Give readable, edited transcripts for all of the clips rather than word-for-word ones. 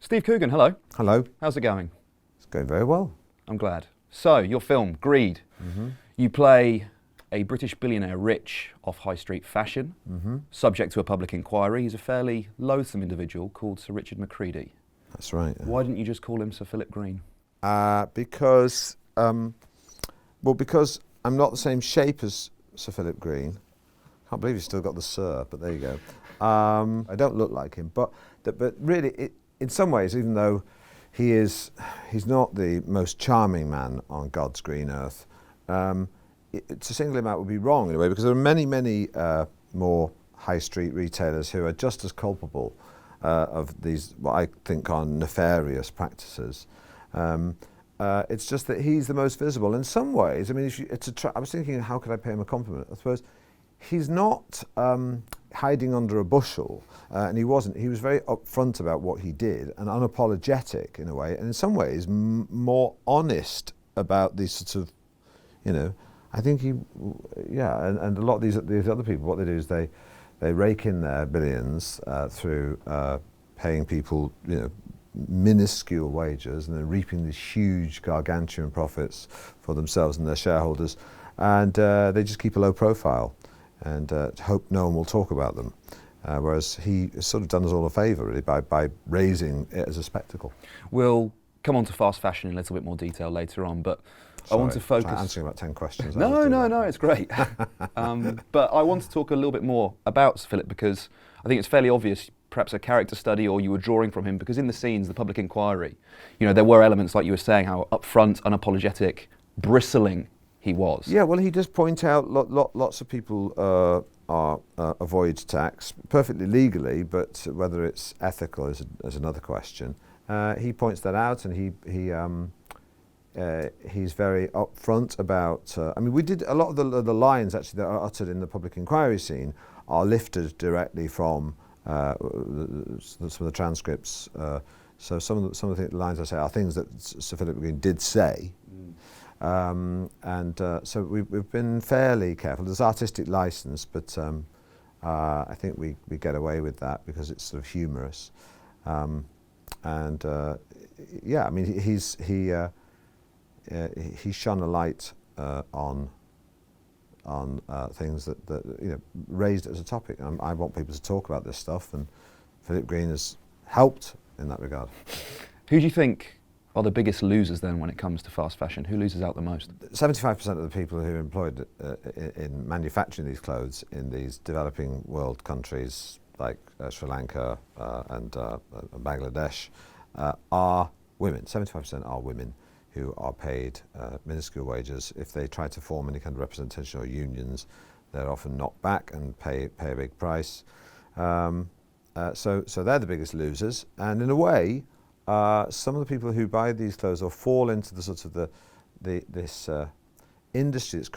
Steve Coogan, hello. Hello. How's it going? It's going very well. I'm glad. So, your film, Greed. You play a British billionaire rich off high street fashion, subject to a public inquiry. He's a fairly loathsome individual called Sir Richard McCreadie. That's right. Why didn't you just call him Sir Philip Green? Because I'm not the same shape as Sir Philip Green. Can't believe he's still got the Sir, but there you go. I don't look like him, but really, in some ways, even though he's not the most charming man on God's green earth, to single him out would be wrong in a way, because there are many more high street retailers who are just as culpable of these, what I think are nefarious practices. It's just that he's the most visible. In some ways, I mean, I was thinking, how could I pay him a compliment? I suppose he's not hiding under a bushel, and he wasn't. He was very upfront about what he did and unapologetic in a way, and in some ways more honest about these sorts of, I think and a lot of these other people, what they do is they rake in their billions through paying people, minuscule wages, and then reaping these huge gargantuan profits for themselves and their shareholders, and they just keep a low profile and hope no one will talk about them. Whereas he has sort of done us all a favour, really, by raising it as a spectacle. We'll come on to fast fashion in a little bit more detail later on, but Sorry, I want to focus... I'm answering about 10 questions. No, it's great. But I want to talk a little bit more about Sir Philip, because I think it's fairly obvious, perhaps a character study, or you were drawing from him, because in the scenes, the public inquiry, there were elements, like you were saying, how upfront, unapologetic, bristling he was. Yeah, well, he does point out lots of people avoid tax perfectly legally, but whether it's ethical is another question. He points that out, and he's very upfront about. we did a lot of the lines actually that are uttered in the public inquiry scene are lifted directly from some of the transcripts. So some of the lines I say are things that Sir Philip Green did say. So we've been fairly careful. There's artistic license, but I think we get away with that because it's sort of humorous. He shone a light on things that raised it as a topic. I want people to talk about this stuff, and Philip Green has helped in that regard. Who do you think are the biggest losers then when it comes to fast fashion? Who loses out the most? 75% of the people who are employed in manufacturing these clothes in these developing world countries like Sri Lanka and Bangladesh are women. 75% are women who are paid minuscule wages. If they try to form any kind of representation or unions, they're often knocked back and pay a big price. So they're the biggest losers. And in a way, some of the people who buy these clothes or fall into the sort of this industry that's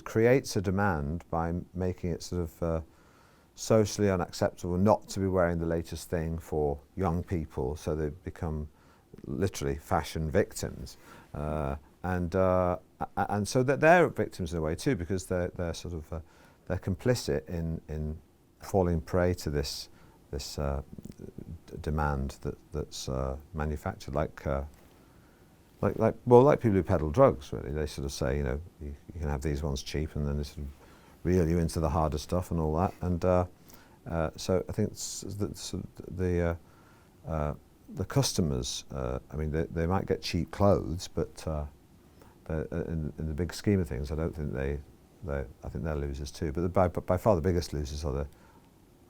creates a demand by making it sort of socially unacceptable not to be wearing the latest thing for young people, so they become literally fashion victims, and so that they're victims in a way too, because they're sort of they're complicit in falling prey to this demand that's manufactured, like people who peddle drugs. Really, they sort of say, you can have these ones cheap, and then they sort of reel you into the harder stuff and all that. And so I think the customers, they might get cheap clothes, but in the big scheme of things, I don't think I think they're losers too. But by far the biggest losers are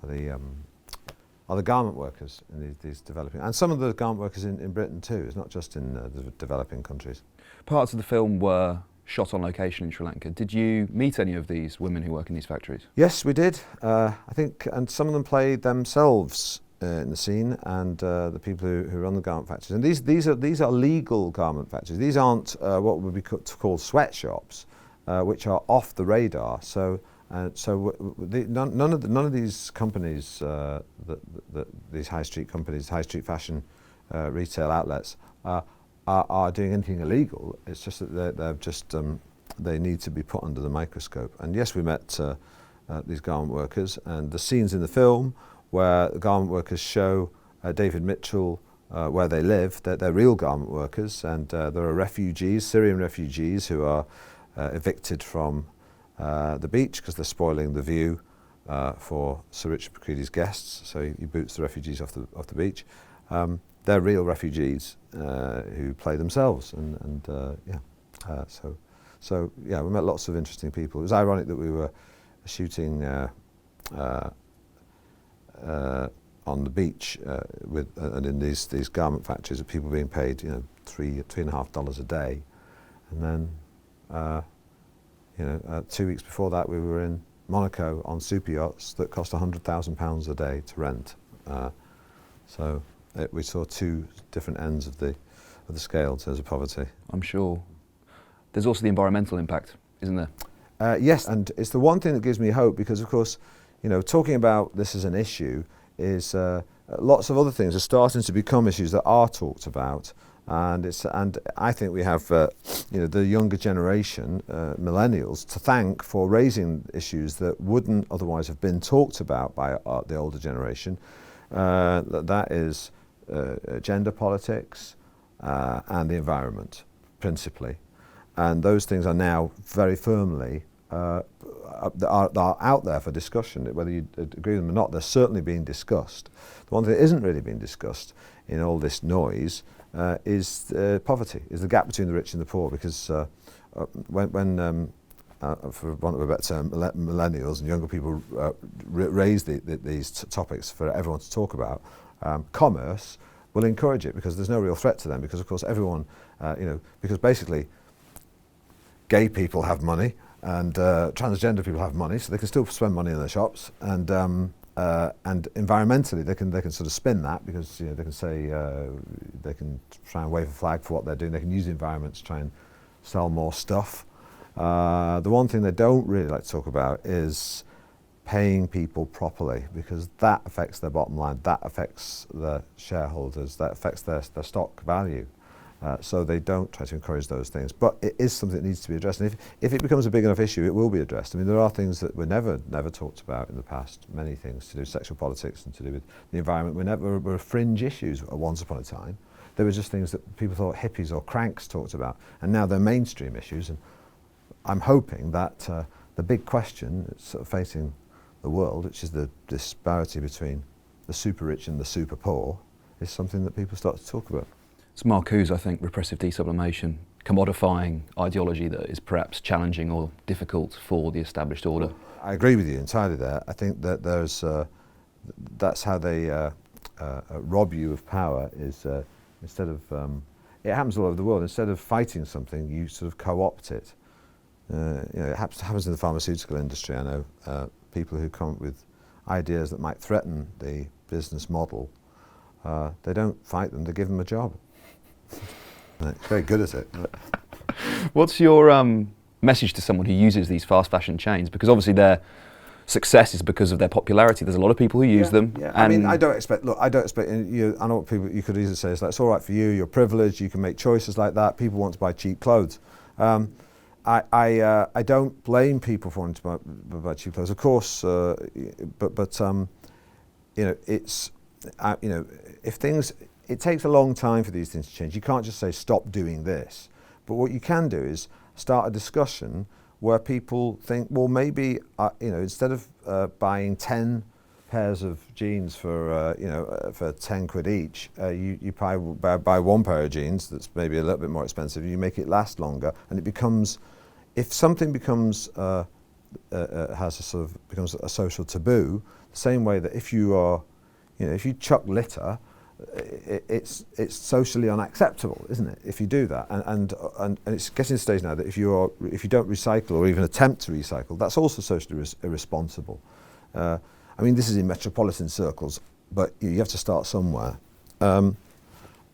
the garment workers in these developing, and some of the garment workers in Britain too. It's not just in the developing countries. Parts of the film were shot on location in Sri Lanka. Did you meet any of these women who work in these factories? Yes, we did. I think, and some of them played themselves in the scene, and the people who run the garment factories. And these are legal garment factories. These aren't what would be called sweatshops, which are off the radar. So none of these companies, these high street companies, high street fashion retail outlets, are doing anything illegal. It's just that they're just they need to be put under the microscope. And yes, we met these garment workers, and the scenes in the film where the garment workers show David Mitchell where they live. They're real garment workers, and there are refugees, Syrian refugees, who are evicted from the beach because they're spoiling the view for Sir Richard McCreadie's guests. So he boots the refugees off the beach. They're real refugees who play themselves, and so we met lots of interesting people. It was ironic that we were shooting on the beach and in these garment factories of people being paid $3.50 a day, and then 2 weeks before that we were in Monaco on super yachts that cost £100,000 a day to rent. We saw two different ends of the scale in terms of poverty. I'm sure. There's also the environmental impact, isn't there? Yes, and it's the one thing that gives me hope, because of course, talking about this as an issue is lots of other things are starting to become issues that are talked about, and I think we have the younger generation, millennials, to thank for raising issues that wouldn't otherwise have been talked about by the older generation. That is gender politics and the environment, principally. And those things are now very firmly are out there for discussion. Whether you agree with them or not, they're certainly being discussed. The one thing that isn't really being discussed in all this noise is poverty, is the gap between the rich and the poor. Because when for want of a better term, millennials and younger people raise these topics for everyone to talk about, commerce will encourage it, because there's no real threat to them. Because of course everyone, because basically gay people have money and transgender people have money, so they can still spend money in their shops, and environmentally they can sort of spin that, because they can say they can try and wave a flag for what they're doing. They can use the environment to try and sell more stuff. The one thing they don't really like to talk about is paying people properly, because that affects their bottom line, that affects their shareholders, that affects their stock value. So they don't try to encourage those things. But it is something that needs to be addressed. And if it becomes a big enough issue, it will be addressed. I mean, there are things that were never talked about in the past, many things to do with sexual politics and to do with the environment were fringe issues once upon a time. They were just things that people thought hippies or cranks talked about, and now they're mainstream issues. And I'm hoping that the big question that's sort of facing the world, which is the disparity between the super rich and the super poor, is something that people start to talk about. It's Marcuse's, I think, repressive desublimation, commodifying ideology that is perhaps challenging or difficult for the established order. I agree with you entirely there. I think that that's how they rob you of power, is instead of, it happens all over the world, instead of fighting something, you sort of co-opt it. It happens in the pharmaceutical industry. I know people who come up with ideas that might threaten the business model, they don't fight them, they give them a job. It's very good at it. What's your message to someone who uses these fast fashion chains? Because obviously their success is because of their popularity. There's a lot of people who use them. Yeah. I mean, I don't expect you. I know what people, you could easily say, it's all right for you, you're privileged, you can make choices like that. People want to buy cheap clothes. I don't blame people for wanting to buy cheap clothes, of course, if things. It takes a long time for these things to change. You can't just say stop doing this. But what you can do is start a discussion where people think, well, maybe instead of buying 10 pairs of jeans for 10 quid each, you probably buy one pair of jeans that's maybe a little bit more expensive. You make it last longer, and it becomes, if something becomes becomes a social taboo, the same way that if you chuck litter, it's socially unacceptable, isn't it? If you do that, and it's getting to the stage now that if you don't recycle or even attempt to recycle, that's also socially irresponsible. I mean, this is in metropolitan circles, but you have to start somewhere.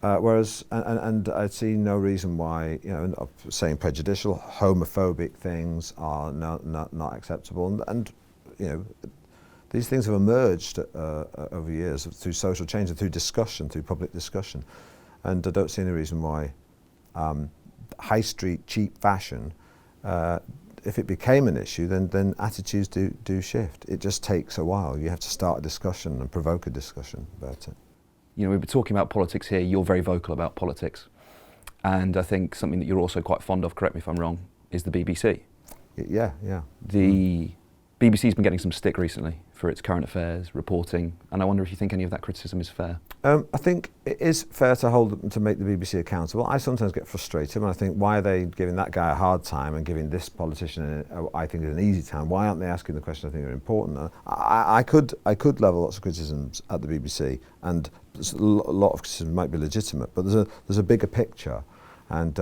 Whereas, I see no reason why, saying prejudicial, homophobic things are not acceptable, and these things have emerged over years through social change and through discussion, through public discussion. And I don't see any reason why high street cheap fashion, if it became an issue, then attitudes do shift. It just takes a while. You have to start a discussion and provoke a discussion about it. You know, we've been talking about politics here. You're very vocal about politics. And I think something that you're also quite fond of, correct me if I'm wrong, is the BBC. Yeah, yeah. The BBC's been getting some stick recently for its current affairs reporting, and I wonder if you think any of that criticism is fair. I think it is fair to hold them to make the BBC accountable. I sometimes get frustrated when I think, why are they giving that guy a hard time and giving this politician, I think, an easy time? Why aren't they asking the questions I think are important? I could level lots of criticisms at the BBC, and a lot of criticism might be legitimate, but there's a bigger picture and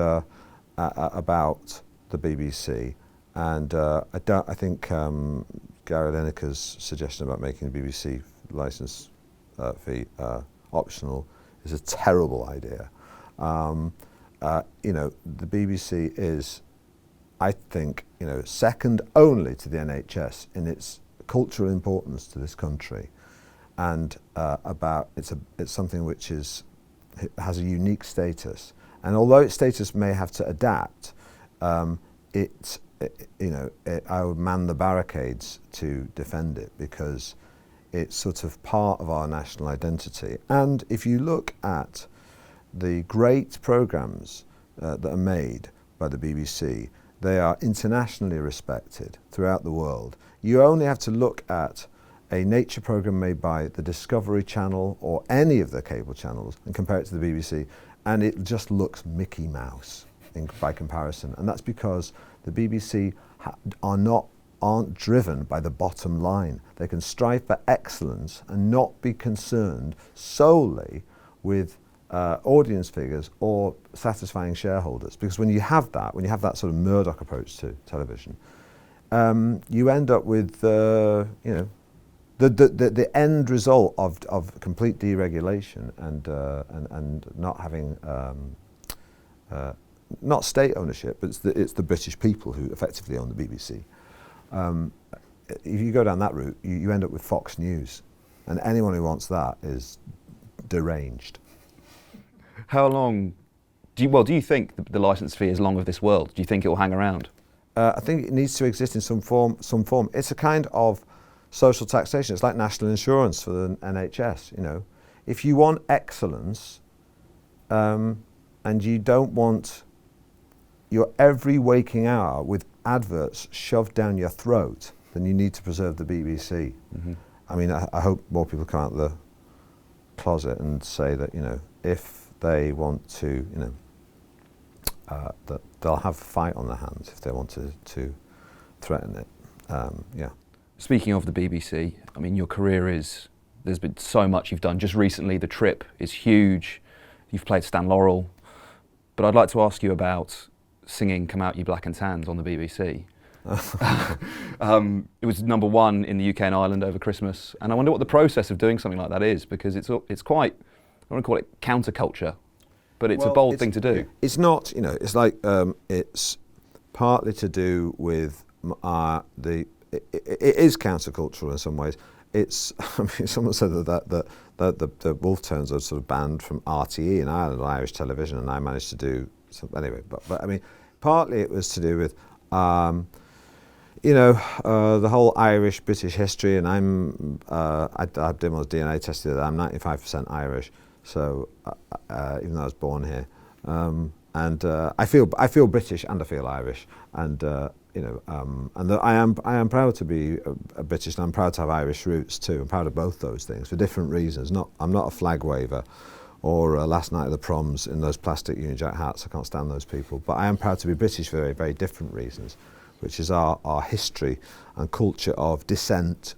about the BBC. And I think Gary Lineker's suggestion about making the BBC licence fee optional is a terrible idea. You know, the BBC is, I think, you know, second only to the NHS in its cultural importance to this country, and it's something which has a unique status. And although its status may have to adapt, I would man the barricades to defend it, because it's sort of part of our national identity. And if you look at the great programmes that are made by the BBC, they are internationally respected throughout the world. You only have to look at a nature programme made by the Discovery Channel or any of the cable channels and compare it to the BBC, and it just looks Mickey Mouse by comparison. And that's because the BBC aren't driven by the bottom line. They can strive for excellence and not be concerned solely with audience figures or satisfying shareholders. Because when you have that sort of Murdoch approach to television, you end up with the end result of complete deregulation and not having not state ownership, but it's the British people who effectively own the BBC. If you go down that route, you end up with Fox News, and anyone who wants that is deranged. How long do you think the licence fee is long of this world? Do you think it will hang around? I think it needs to exist in some form. It's a kind of social taxation. It's like national insurance for the NHS. You know, if you want excellence, and you don't want your every waking hour with adverts shoved down your throat, then you need to preserve the BBC. Mm-hmm. I mean, I hope more people come out of the closet and say that, you know, if they want to, you know, that they'll have a fight on their hands if they want to threaten it. Yeah. Speaking of the BBC, I mean, your career there's been so much you've done. Just recently, The Trip is huge. You've played Stan Laurel. But I'd like to ask you about singing Come Out You Black and Tans on the BBC. It was number one in the UK and Ireland over Christmas. And I wonder what the process of doing something like that is, because it's quite, I want to call it counterculture, but it's a bold thing to do. It's not, you know, it's like, it's partly to do with it is countercultural in some ways. It's, I mean, someone said that the Wolf Tones are sort of banned from RTE in Ireland, Irish television, and I managed to do something anyway. But I mean, partly it was to do with, you know, the whole Irish-British history, and I did my DNA test the other day. I'm 95% Irish, so even though I was born here, and I feel British and I feel Irish, and you know, and I am proud to be a British, and I'm proud to have Irish roots too. I'm proud of both those things for different reasons. I'm not a flag waver, or last night at the proms in those plastic Union Jack hats. I can't stand those people. But I am proud to be British for very, very different reasons, which is our history and culture of dissent,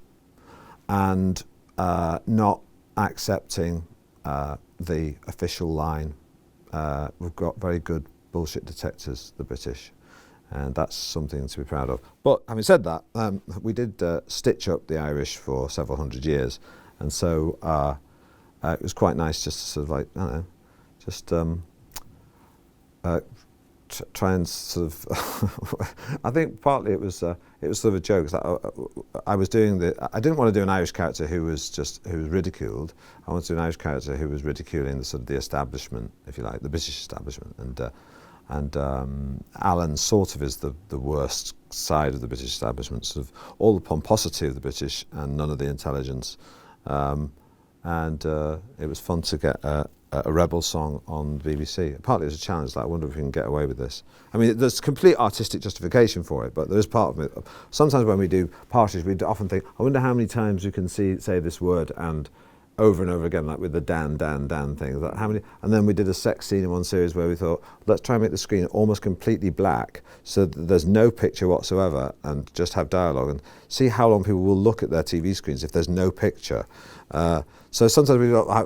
and not accepting the official line. We've got very good bullshit detectors, the British, and that's something to be proud of. But having said that, we did stitch up the Irish for several hundred years, and so it was quite nice just to sort of like, I don't know, just try and sort of I think partly it was sort of a joke. I was doing I didn't want to do an Irish character who was ridiculed. I wanted to do an Irish character who was ridiculing the sort of the establishment, if you like, the British establishment, and Alan sort of is the worst side of the British establishment, sort of all the pomposity of the British and none of the intelligence. and it was fun to get a rebel song on the BBC. Partly as a challenge, like I wonder if we can get away with this. I mean, there's complete artistic justification for it, but there is part of it. Sometimes when we do Partridge, we often think, I wonder how many times you can say this word and over again, like with the Dan thing. Like how many? And then we did a sex scene in one series where we thought, let's try and make the screen almost completely black, so that there's no picture whatsoever, and just have dialogue, and see how long people will look at their TV screens if there's no picture. So sometimes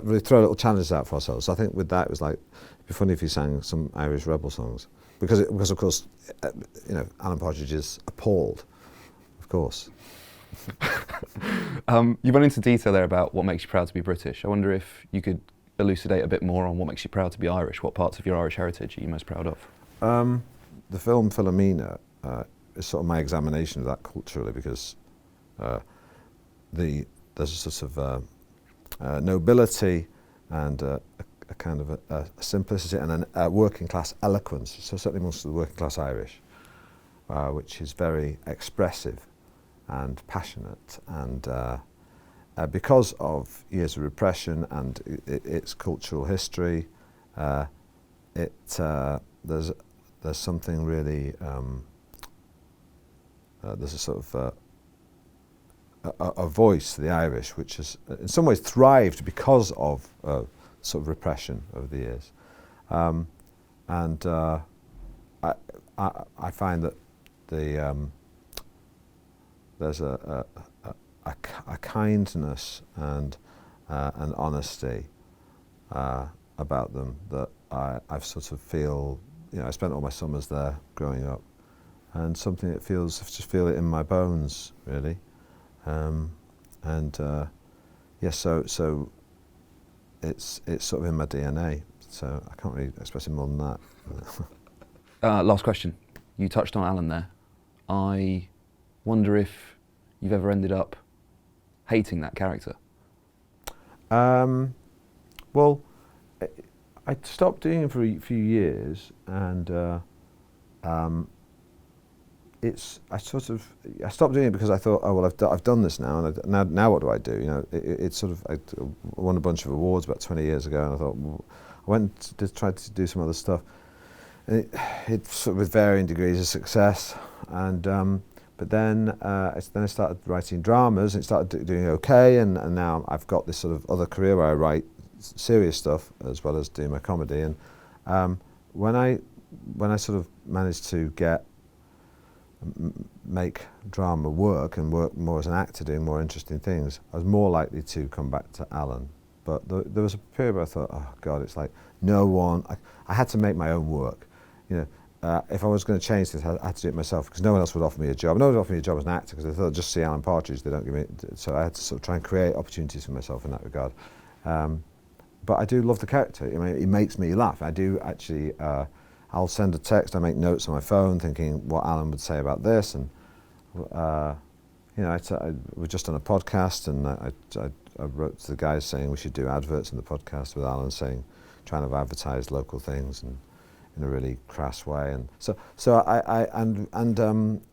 we throw little challenges out for ourselves. So I think with that, it was like, it'd be funny if you sang some Irish rebel songs, because of course, Alan Partridge is appalled, of course. You went into detail there about what makes you proud to be British. I wonder if you could elucidate a bit more on what makes you proud to be Irish. What parts of your Irish heritage are you most proud of? The film Philomena is sort of my examination of that culturally, because there's a sort of nobility and a kind of a simplicity and a working class eloquence, so certainly most of the working class Irish, which is very expressive and passionate, and because of years of repression and its cultural history, there's something really, there's a sort of a voice to the Irish which has in some ways thrived because of sort of repression over the years, and I find that there's a kindness and an honesty about them that I've sort of feel, I spent all my summers there growing up, and something that I just feel it in my bones, really. So it's sort of in my DNA, so I can't really express it more than that. Last question. You touched on Alan there. I wonder if you've ever ended up hating that character. Well, I stopped doing it for a few years, and I stopped doing it because I thought, oh well, I've done this now, and now what do I do? It's sort of, I won a bunch of awards about 20 years ago, and I thought, well, I went to try to do some other stuff, and it sort of with varying degrees of success, and but then I started writing dramas, and it started doing okay, and now I've got this sort of other career where I write serious stuff as well as doing my comedy, and when I sort of managed to make drama work and work more as an actor, doing more interesting things, I was more likely to come back to Alan. But there was a period where I thought, oh God, it's like no one. I had to make my own work. If I was going to change this, I had to do it myself, because no one else would offer me a job. No one would offer me a job as an actor, because they thought, just see Alan Partridge, they don't give me. So I had to sort of try and create opportunities for myself in that regard. But I do love the character. I mean, it makes me laugh. I do actually. I'll send a text. I make notes on my phone, thinking what Alan would say about this, and we're just on a podcast, and I wrote to the guys saying we should do adverts in the podcast with Alan, trying to advertise local things and in a really crass way, and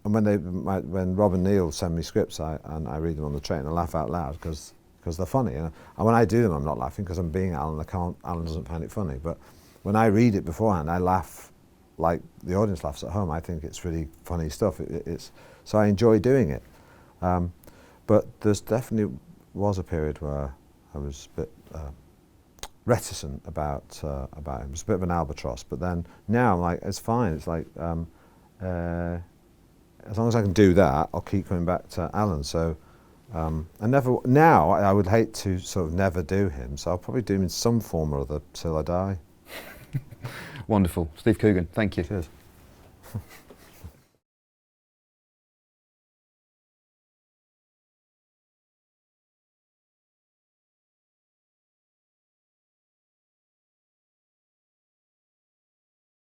when Rob and Neil send me scripts, I read them on the train and I laugh out loud because they're funny, and when I do them, I'm not laughing because I'm being Alan. Alan doesn't find it funny, but when I read it beforehand, I laugh like the audience laughs at home. I think it's really funny stuff. So I enjoy doing it. But there's definitely was a period where I was a bit reticent about him. It was a bit of an albatross. But then now I'm like, it's fine. It's like as long as I can do that, I'll keep coming back to Alan. So I would hate to sort of never do him. So I'll probably do him in some form or other till I die. Wonderful. Steve Coogan, thank you. Cheers.